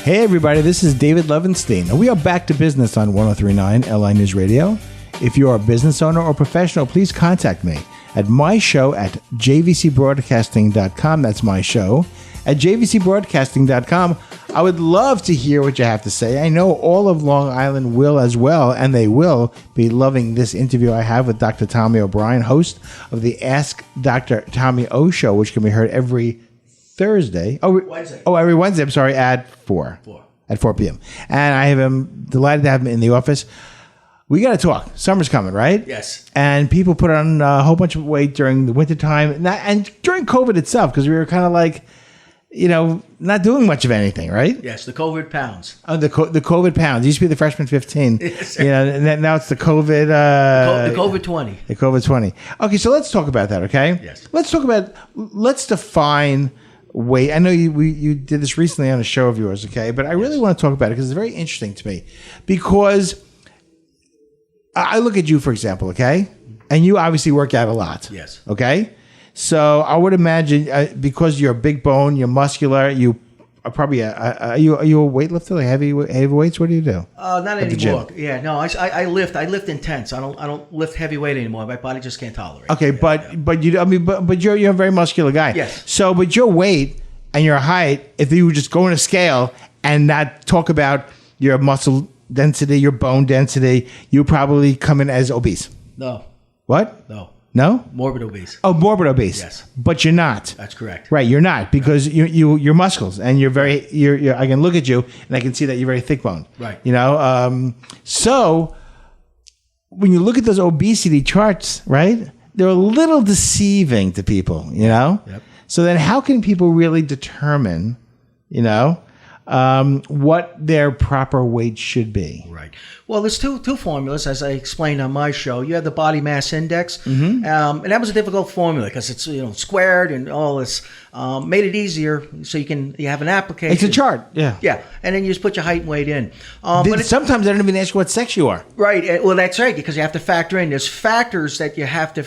Hey everybody, this is David Levenstein, and we are back to business on 103.9 LI News Radio. If you are a business owner or professional, please contact me at my show at jvcbroadcasting.com. That's my show at jvcbroadcasting.com. I would love to hear what you have to say. I know all of Long Island will as well, and they will be loving this interview I have with Dr. Tommy O'Brien, host of the Ask Dr. Tommy O show, which can be heard every Thursday. Wednesday. Every Wednesday. I'm sorry, at 4. At 4 p.m. And I am delighted to have him in the office. We got to talk. Summer's coming, right? Yes. And people put on a whole bunch of weight during the wintertime and during COVID itself, because we were kind of like, not doing much of anything, right? Yes, the COVID pounds. Oh, the COVID pounds. It used to be the freshman 15. Yes, and now it's the COVID. The COVID 20. The COVID 20. Okay, so let's talk about that, okay? Yes. Let's define weight. I know you did this recently on a show of yours, okay? But I really want to talk about it because it's very interesting to me. Because I look at you, for example, okay? And you obviously work out a lot. Yes. Okay? So I would imagine because you're a big bone, you're muscular, you are probably are you a weightlifter, like heavy weights? What do you do? Not anymore. Yeah, no, I lift. I lift intense. I don't lift heavy weight anymore. My body just can't tolerate. Okay, it. but you're a very muscular guy. Yes. So, but your weight and your height, if you would just go on a scale and not talk about your muscle density, your bone density, you probably come in as obese. No. What? No. No? Morbid obese. Oh, morbid obese. Yes. But you're not. That's correct. Right, you're not, because you're muscles, and you're I can look at you and I can see that you're very thick boned. Right. So when you look at those obesity charts, right, they're a little deceiving to people, Yep. So then how can people really determine, what their proper weight should be? Right. Well, there's two formulas, as I explained on my show. You have the body mass index, and that was a difficult formula because it's squared and all this. Made it easier so you have an application. It's a chart, yeah. Yeah, and then you just put your height and weight in. Sometimes I don't even ask you what sex you are. Right. Well, that's right, because you have to factor in. There's factors that you have to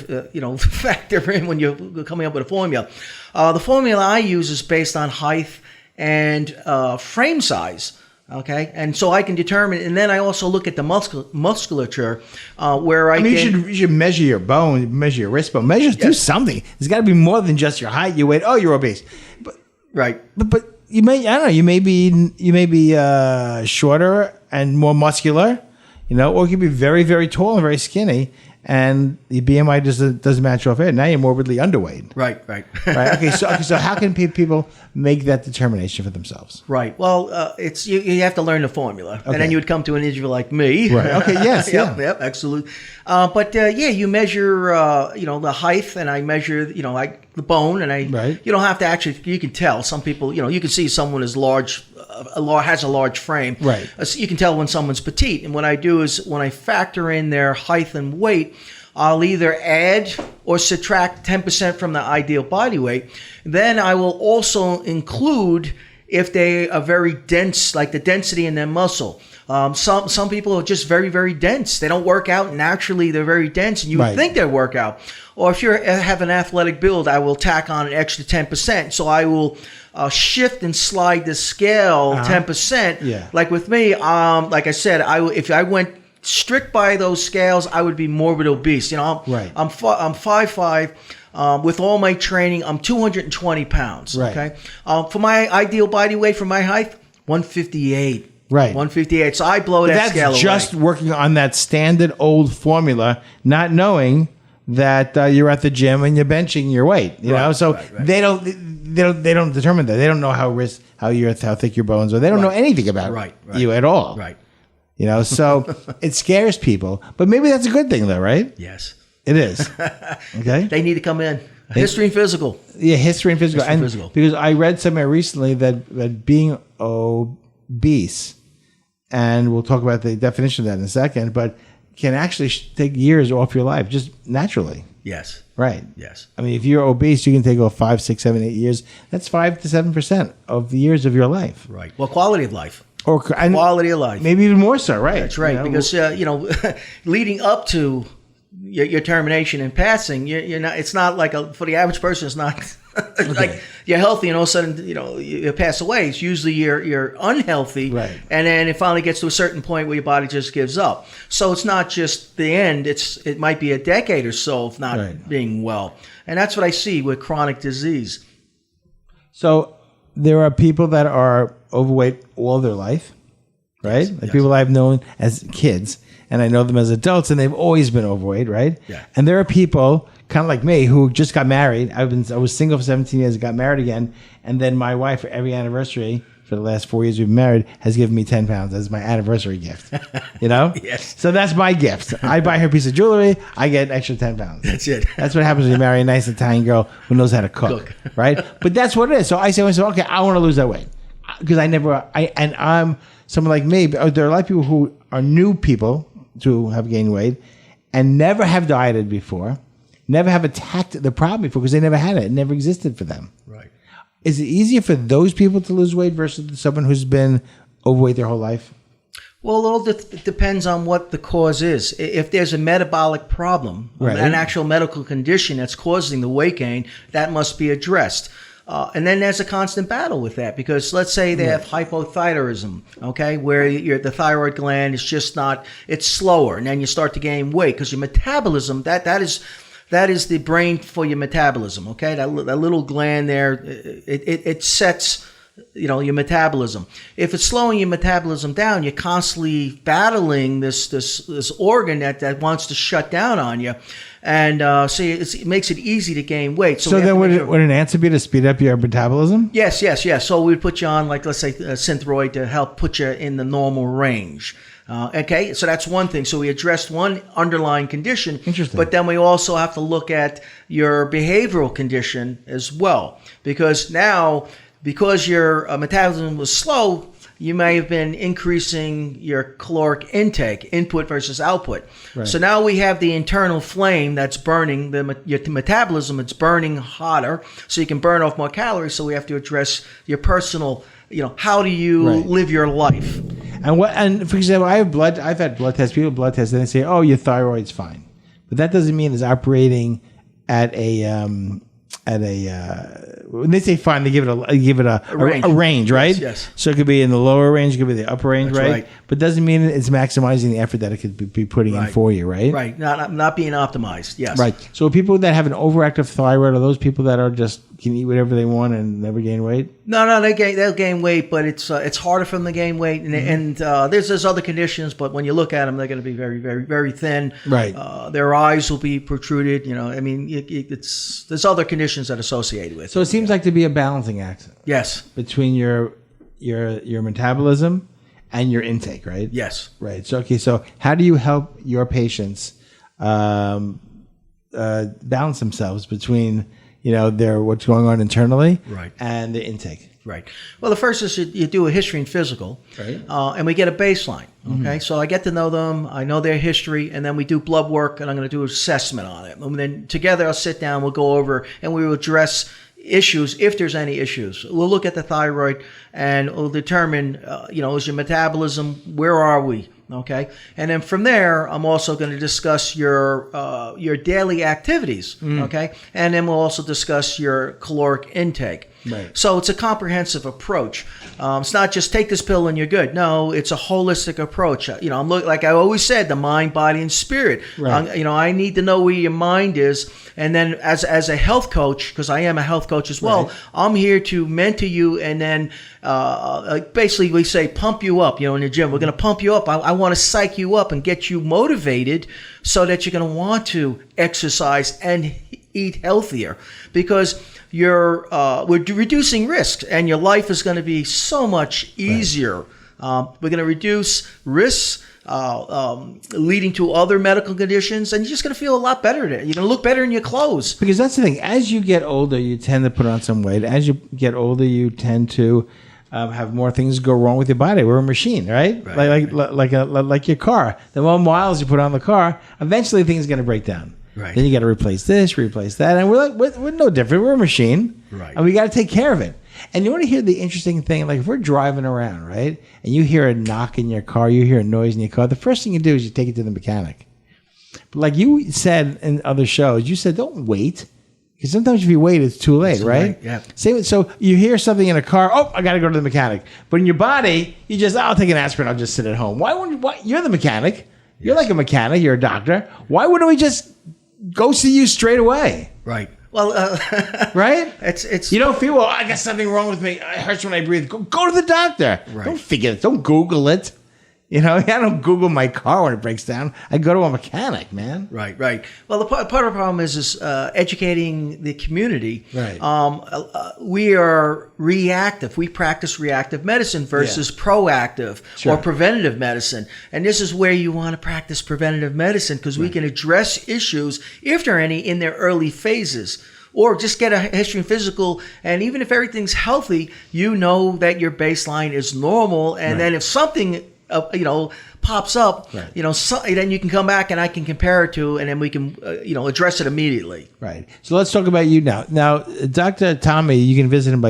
factor in when you're coming up with a formula. The formula I use is based on height and frame size. Okay, and so I can determine, and then I also look at the musculature where you should measure your bone, measure your wrist bone, do something. There's got to be more than just your height, your weight. Oh, you're obese, but right. But you may, I don't know, you may be shorter and more muscular, or you could be very, very tall and very skinny, and the BMI doesn't match off it. Now you're morbidly underweight. Right. Right. Okay. So how can people make that determination for themselves? Right. Well, it's you have to learn the formula, okay. And then you would come to an individual like me. Right. Okay. Yes. Yep. Absolutely. But you measure the height, and I measure like the bone, and you don't have to actually. You can tell some people. You can see someone is large. Has a large frame. Right. So you can tell when someone's petite. And what I do is when I factor in their height and weight, I'll either add or subtract 10% from the ideal body weight. Then I will also include if they are very dense, like the density in their muscle. Some people are just very, very dense. They don't work out naturally. They're very dense, and you would think they work out. Or if you have an athletic build, I will tack on an extra 10%. So I will shift and slide the scale 10%. Yeah. Like with me, like I said, if I went strict by those scales, I would be morbid obese. Right. I'm 5'5". With all my training, I'm 220 pounds. Right. Okay. For my ideal body weight, for my height, 158. Right. 158. So I blow that scale away. That's just working on that standard old formula, not knowing that you're at the gym and you're benching your weight. So they don't determine that. They don't know how thick your bones are. They don't know anything about you at all. Right. So it scares people. But maybe that's a good thing, though, right? Yes. It is. Okay. They need to come in. History and physical. Yeah, history and physical. Because I read somewhere recently that being obese, and we'll talk about the definition of that in a second, but can actually take years off your life just naturally. Yes. Right. Yes. I mean, if you're obese, you can take off 5, 6, 7, 8 years. That's 5 to 7% of the years of your life. Right. Well, quality of life. Or quality of life. Maybe even more so, right? That's right. Because leading up to your termination and passing, you're not. It's not like for the average person. It's not Like you're healthy and all of a sudden, you pass away. It's usually you're unhealthy. Right. And then it finally gets to a certain point where your body just gives up. So it's not just the end. It might be a decade or so of not being well. And that's what I see with chronic disease. So there are people that are overweight all their life, right? Yes, like people I've known as kids, and I know them as adults, and they've always been overweight, right? Yeah. And there are people kind of like me who just got married. I was single for 17 years, got married again, and then my wife, for every anniversary for the last 4 years we've been married, has given me 10 pounds as my anniversary gift. Yes. So that's my gift. I buy her a piece of jewelry, I get an extra 10 pounds. That's it. That's what happens when you marry a nice Italian girl who knows how to cook. Right? But that's what it is. So I say to myself, okay, I want to lose that weight. Because I'm someone like me, but there are a lot of people who are new people to have gained weight and never have dieted before, never have attacked the problem before because they never had it. It never existed for them. Right. Is it easier for those people to lose weight versus someone who's been overweight their whole life? Well, it all depends on what the cause is. If there's a metabolic problem, an actual medical condition that's causing the weight gain, that must be addressed. And then there's a constant battle with that because let's say they have hypothyroidism, okay, where the thyroid gland is just not, it's slower, and then you start to gain weight because your metabolism, that is the brain for your metabolism, okay? That little gland there, it sets, your metabolism. If it's slowing your metabolism down, you're constantly battling this organ that wants to shut down on you. And so it makes it easy to gain weight. So then would an answer be to speed up your metabolism? Yes. So we'd put you on, like, let's say, Synthroid to help put you in the normal range. Okay, so that's one thing. So we addressed one underlying condition. Interesting. But then we also have to look at your behavioral condition as well. Because your metabolism was slow, you may have been increasing your caloric intake, input versus output. Right. So now we have the internal flame that's burning, your metabolism, it's burning hotter, so you can burn off more calories. So we have to address your personal, how do you live your life? And for example, I've had blood tests, people blood tests, and they say, oh, your thyroid's fine. But that doesn't mean it's operating at when they say fine, they give it a range, right? Yes. So it could be in the lower range, it could be the upper range, That's right? But it doesn't mean it's maximizing the effort that it could be putting in for you, right? Right. Not being optimized. Yes. Right. So people that have an overactive thyroid are those people that are just can eat whatever they want and never gain weight? No, they'll gain weight, but it's harder for them to gain weight, and there's other conditions, but when you look at them, they're going to be very, very, very thin. Right. Their eyes will be protruded. There's other conditions that are associated with. So it seems like to be a balancing act. Yes. Between your metabolism and your intake, right? Yes. Right. So how do you help your patients balance themselves between their what's going on internally and the intake? Right. Well, the first is you do a history and physical, and we get a baseline. Okay, so I get to know them, I know their history, and then we do blood work, and I'm going to do an assessment on it. And then together I'll sit down, we'll go over, and we will address issues if there's any issues. We'll look at the thyroid, and we'll determine, is your metabolism, where are we? Okay, and then from there, I'm also going to discuss your daily activities. Okay, and then we'll also discuss your caloric intake. Right. So it's a comprehensive approach. It's not just take this pill and you're good. No, it's a holistic approach. I'm like I always said, the mind, body, and spirit. Right. I need to know where your mind is, and then as a health coach, because I am a health coach as well, I'm here to mentor you, and then basically we say pump you up. In the gym, we're going to pump you up. I want to psych you up and get you motivated so that you're going to want to exercise and eat healthier, because we're reducing risks, and your life is going to be so much easier. We're going to reduce risks leading to other medical conditions, and you're just going to feel a lot better. You're going to look better in your clothes. Because that's the thing. As you get older, you tend to put on some weight. As you get older, you tend to have more things go wrong with your body. We're a machine, right? Like your car. The more miles you put on the car, eventually things are going to break down. Right. Then you got to replace this, replace that, and we're no different. We're a machine, and we got to take care of it. And you want to hear the interesting thing? Like if we're driving around, right, and you hear a knock in your car, you hear a noise in your car, the first thing you do is you take it to the mechanic. But like you said in other shows, you said don't wait. Because sometimes if you wait, it's too late, right? Yeah. So you hear something in a car, oh, I got to go to the mechanic. But in your body, you just, I'll take an aspirin, I'll just sit at home. Why wouldn't, you're the mechanic. You're like a mechanic, you're a doctor. Why wouldn't we just go see you straight away? Right. Well, right? It's you don't feel, well, I got something wrong with me. It hurts when I breathe. Go to the doctor. Right. Don't figure it. Don't Google it. You know, I don't Google my car when it breaks down. I go to a mechanic, man. Right. Well, part of the problem is educating the community. Right. We are reactive. We practice reactive medicine versus proactive or preventative medicine. And this is where you want to practice preventative medicine because we can address issues, if there are any, in their early phases. Or just get a history and physical, and even if everything's healthy, you know that your baseline is normal. And then if something pops up, then you can come back and I can compare it to, and then we can, address it immediately. Right. So let's talk about you now. Now, Dr. Tommy, you can visit him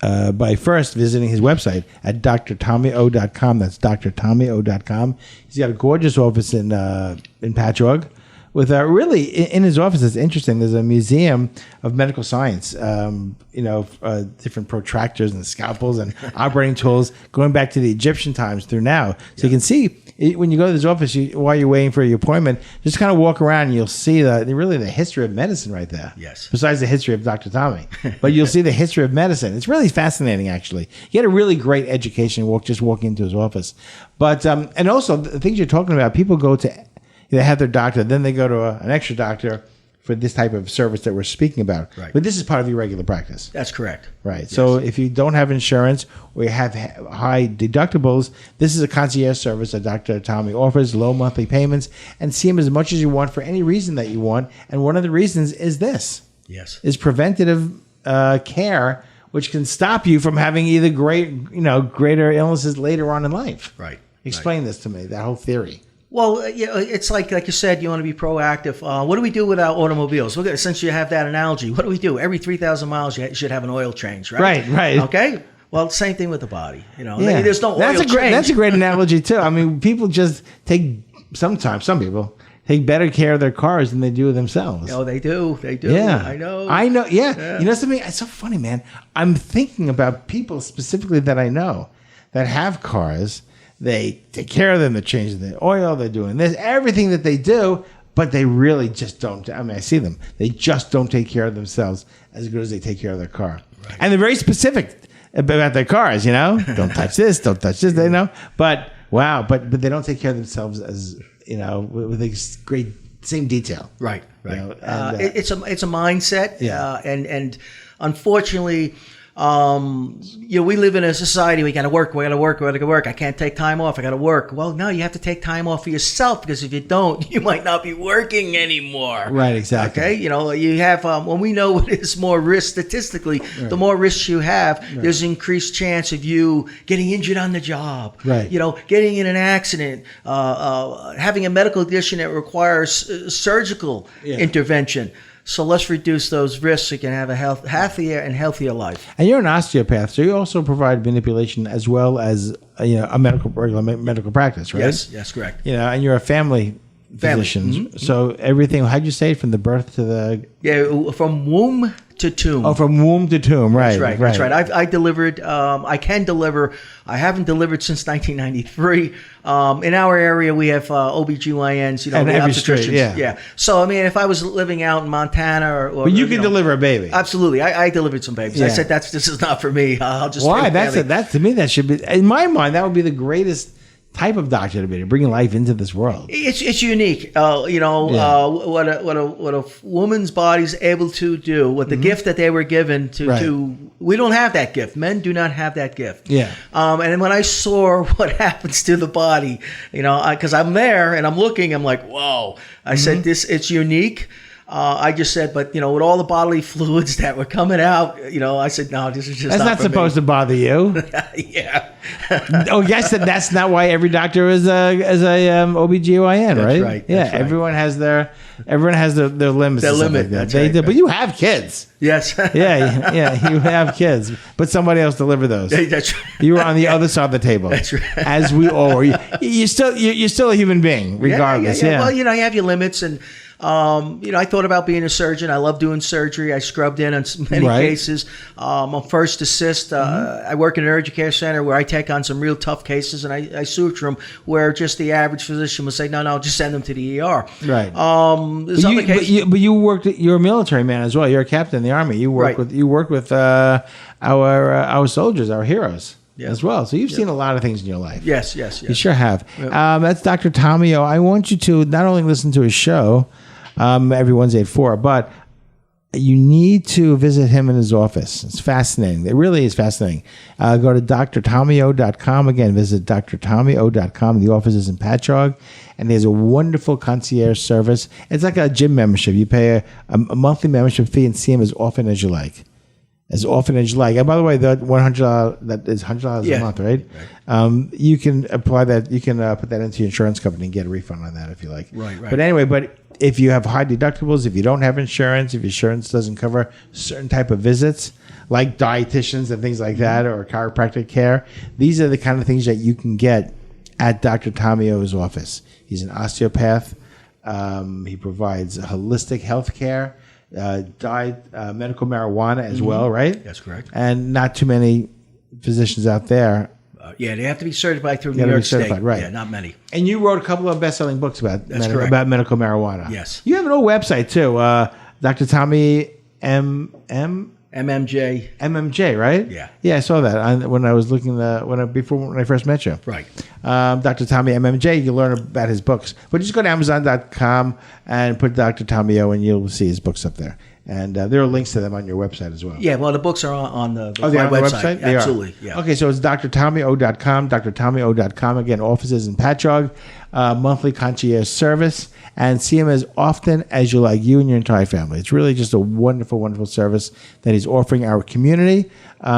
by first visiting his website at drtommyo.com. That's drtommyo.com. He's got a gorgeous office in Patchogue. With really in his office, it's interesting. There's a museum of medical science, different protractors and scalpels and operating tools going back to the Egyptian times through now. So you can see when you go to this office, while you're waiting for your appointment, just kind of walk around and you'll see the history of medicine right there. Yes. Besides the history of Dr. Tommy, but you'll see the history of medicine. It's really fascinating, actually. You get a really great education walking into his office. But and also the things you're talking about, people go to. They have their doctor, then they go to an extra doctor for this type of service that we're speaking about. Right. But this is part of your regular practice. That's correct. Right. Yes. So if you don't have insurance or you have high deductibles, this is a concierge service that Dr. Tommy offers, low monthly payments, and see him as much as you want for any reason that you want. And one of the reasons is this. Yes. Is preventative care, which can stop you from having either greater illnesses later on in life. Right. Explain this to me, that whole theory. Well, it's like you said, you want to be proactive. What do we do with our automobiles? Since you have that analogy, what do we do? Every 3,000 miles, you should have an oil change, right? Right. Okay. Well, same thing with the body. There's no oil change. That's a great analogy too. I mean, people just some people take better care of their cars than they do of themselves. Oh, they do. Yeah, I know. Yeah. You know something? It's so funny, man. I'm thinking about people specifically that I know that have cars. They take care of them. They're changing the oil. They're doing this, everything that they do, but they really just don't. I mean, I see them. They just don't take care of themselves as good as they take care of their car. Right. And they're very specific about their cars, Don't touch this. Don't touch this. They know. But, wow. But they don't take care of themselves as, with a great, same detail. Right. And, it's a mindset. Yeah. And unfortunately, we live in a society. We got to work. I can't take time off. I got to work. Well, no, you have to take time off for yourself because if you don't, you might not be working anymore. Right. Exactly. Okay. You have when we know what is more risk statistically, the more risks you have, there's increased chance of you getting injured on the job. Right. Getting in an accident, having a medical condition that requires surgical intervention. So let's reduce those risks so you can have a healthier life. And you're an osteopath, so you also provide manipulation as well as a regular medical practice, right? Yes, correct. And you're a family physician. Mm-hmm. So everything. How'd you say it from the birth to the? From womb to tomb. Oh, from womb to tomb, right? That's right. I delivered. I can deliver. I haven't delivered since 1993. In our area, we have OBGYNs, and every obstetricians. Street, yeah. So, I mean, if I was living out in Montana or but you can deliver a baby. Absolutely. I delivered some babies. Yeah. I said, this is not for me. I'll just. Why? That's to me, that should be, in my mind, that would be the greatest type of doctor to be, bringing life into this world. It's unique. What a woman's body's able to do, what the gift that they were given to. We don't have that gift. Men do not have that gift. Yeah. And then when I saw what happens to the body, because I'm there and I'm looking, I'm like, whoa. I said, it's unique. I just said, but with all the bodily fluids that were coming out, I said, no, this is just that's not supposed to bother you. Yeah. Oh, yes, that's not why every doctor is a OBGYN, that's right? Right. Yeah, that's right. Everyone has their limits. Their limit. Like that. That's right. But you have kids. Yes. yeah, you have kids, but somebody else delivered those. That's right. You were on the other side of the table. That's right. As we all were. You're still a human being, regardless. Yeah. Well, you have your limits, and I thought about being a surgeon. I love doing surgery. I scrubbed in on many cases. I'm first assist. I work in an urgent care center where I take on some real tough cases, and I suture them where just the average physician would say, no, just send them to the ER. Right. But you worked. You're a military man as well. You're a captain in the Army. You work with our soldiers, our heroes. As well. So you've seen a lot of things in your life. Yes. You sure have. That's Dr. Tomio. I want you to not only listen to his show every Wednesday at 4, but you need to visit him in his office. It's fascinating. It really is fascinating. Go to drtomio.com. Again, visit drtomio.com. The office is in Patchogue, and there's a wonderful concierge service. It's like a gym membership. You pay a monthly membership fee and see him as often as you like. As often as you like. And by the way, the $100, that is $100 a month, right? You can apply that. You can put that into your insurance company and get a refund on that if you like. Right. But anyway, if you have high deductibles, if you don't have insurance, if insurance doesn't cover certain type of visits, like dietitians and things like that, or chiropractic care, these are the kind of things that you can get at Dr. Tomio's office. He's an osteopath. He provides holistic health care. Diet, medical marijuana as well, right? That's correct. And not too many physicians out there. They have to be certified through New York State. Right. Yeah, not many. And you wrote a couple of best-selling books about medical marijuana. Yes. You have an old website too, Dr. Tommy MMJ, right? Yeah. Yeah, I saw that when I was looking when I first met you. Right. Dr. Tommy MMJ. You learn about his books, but just go to Amazon.com and put Dr. Tomio, and you'll see his books up there. And there are links to them on your website as well. Yeah, well, the books are on the website. They Absolutely. Are. Yeah. Okay, so it's drtomio.com. Drtomio.com. Again, offices in Patchogue, monthly concierge service, and see him as often as you like, you and your entire family. It's really just a wonderful, wonderful service that he's offering our community.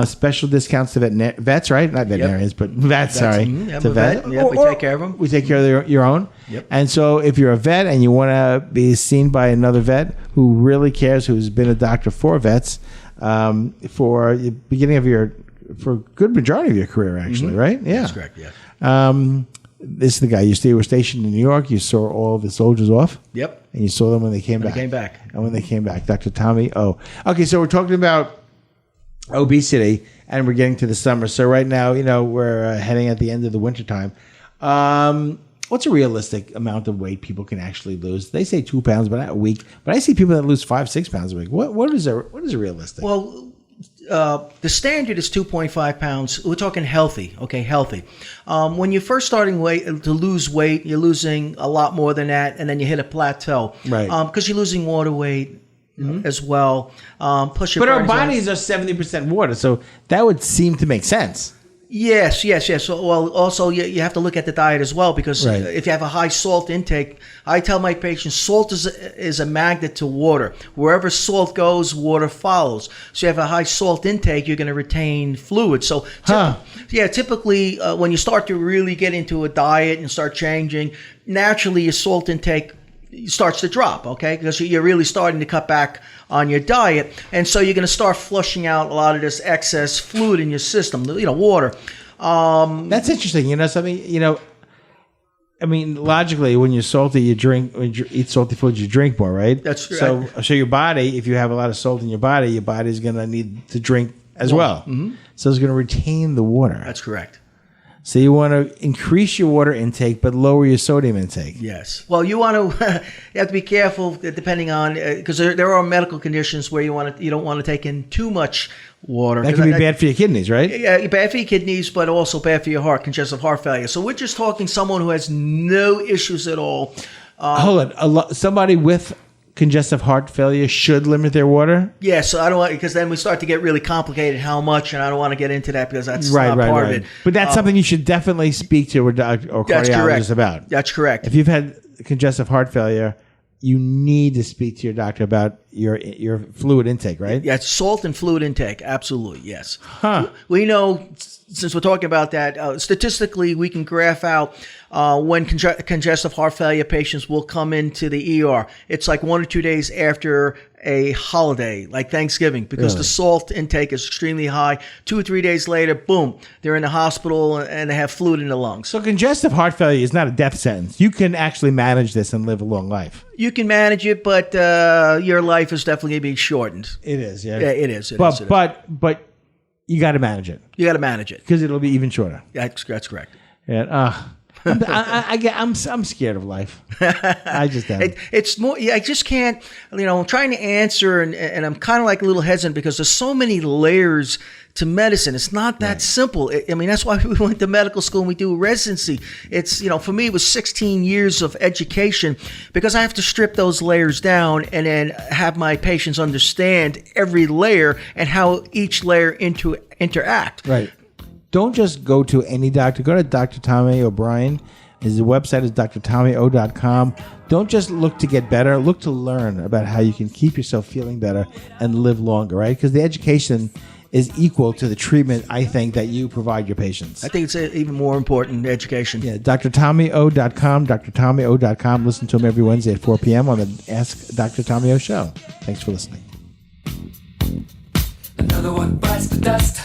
Special discounts to vets, right? Not veterinarians, but vets. Sorry, to vet. Yeah, we take care of them. We take care of your own. Yep. And so, if you're a vet and you want to be seen by another vet who really cares, who's been a doctor for vets, for the beginning of for a good majority of your career, actually, right? Yeah, that's correct. Yeah. This is the guy. You were stationed in New York. You saw all the soldiers off. Yep. And you saw them when they came back. And when they came back, Dr. Tommy O. Okay, so we're talking about obesity, and we're getting to the summer. So right now, we're heading at the end of the wintertime. What's a realistic amount of weight people can actually lose? They say 2 pounds, but not a week. But I see people that lose 5-6 pounds a week. What is a realistic? Well, the standard is 2.5 pounds. We're talking healthy, okay, healthy. When you're first starting to lose weight, you're losing a lot more than that, and then you hit a plateau. Right. Because you're losing water weight as well. Plus but our bodies are 70% water, so that would seem to make sense. Yes. So, well, also you have to look at the diet as well, because if you have a high salt intake, I tell my patients salt is a magnet to water. Wherever salt goes, water follows. So you have a high salt intake, you're going to retain fluid. So typically when you start to really get into a diet and start changing, naturally your salt intake starts to drop, okay? Because you're really starting to cut back on your diet, and so you're going to start flushing out a lot of this excess fluid in your system, water. That's interesting. Something. I mean, logically, when you're salty, you drink. When you eat salty foods, you drink more, right? That's right. So your body, if you have a lot of salt in your body's going to need to drink as well. Mm-hmm. So it's going to retain the water. That's correct. So you want to increase your water intake, but lower your sodium intake. Yes. Well, you want to you have to be careful depending on because there are medical conditions where you don't want to take in too much water. That can be bad for your kidneys, right? Yeah, bad for your kidneys, but also bad for your heart, congestive heart failure. So we're just talking someone who has no issues at all. Hold on, somebody with congestive heart failure should limit their water? Yeah, so I don't want, because then we start to get really complicated how much, and I don't want to get into that because that's not part of it. But that's something you should definitely speak to a doctor or cardiologist about. That's correct. If you've had congestive heart failure, you need to speak to your doctor about your fluid intake, right? Yeah, salt and fluid intake, absolutely, yes. Huh. We know since we're talking about that, statistically, we can graph out when congestive heart failure patients will come into the ER. It's like 1 or 2 days after a holiday, like Thanksgiving, because the salt intake is extremely high. 2 or 3 days later, boom, they're in the hospital and they have fluid in the lungs. So congestive heart failure is not a death sentence. You can actually manage this and live a long life. You can manage it, but your life is definitely going to be shortened. It is, yeah. Yeah, it is. But you got to manage it. You got to manage it. Because it'll be even shorter. That's correct. And I'm scared of life. I just am. It's more. Yeah, I just can't. I'm trying to answer, and I'm kind of like a little hesitant because there's so many layers to medicine. It's not that simple. I mean, that's why we went to medical school and we do residency. It's for me, it was 16 years of education because I have to strip those layers down and then have my patients understand every layer and how each layer interact. Right. Don't just go to any doctor. Go to Dr. Tommy O'Brien. His website is drtommyo.com. Don't just look to get better. Look to learn about how you can keep yourself feeling better and live longer, right? Because the education is equal to the treatment, I think, that you provide your patients. I think it's even more important, education. Yeah, drtommyo.com, drtommyo.com. Listen to him every Wednesday at 4 p.m. on the Ask Dr. Tommy O show. Thanks for listening. Another one bites the dust.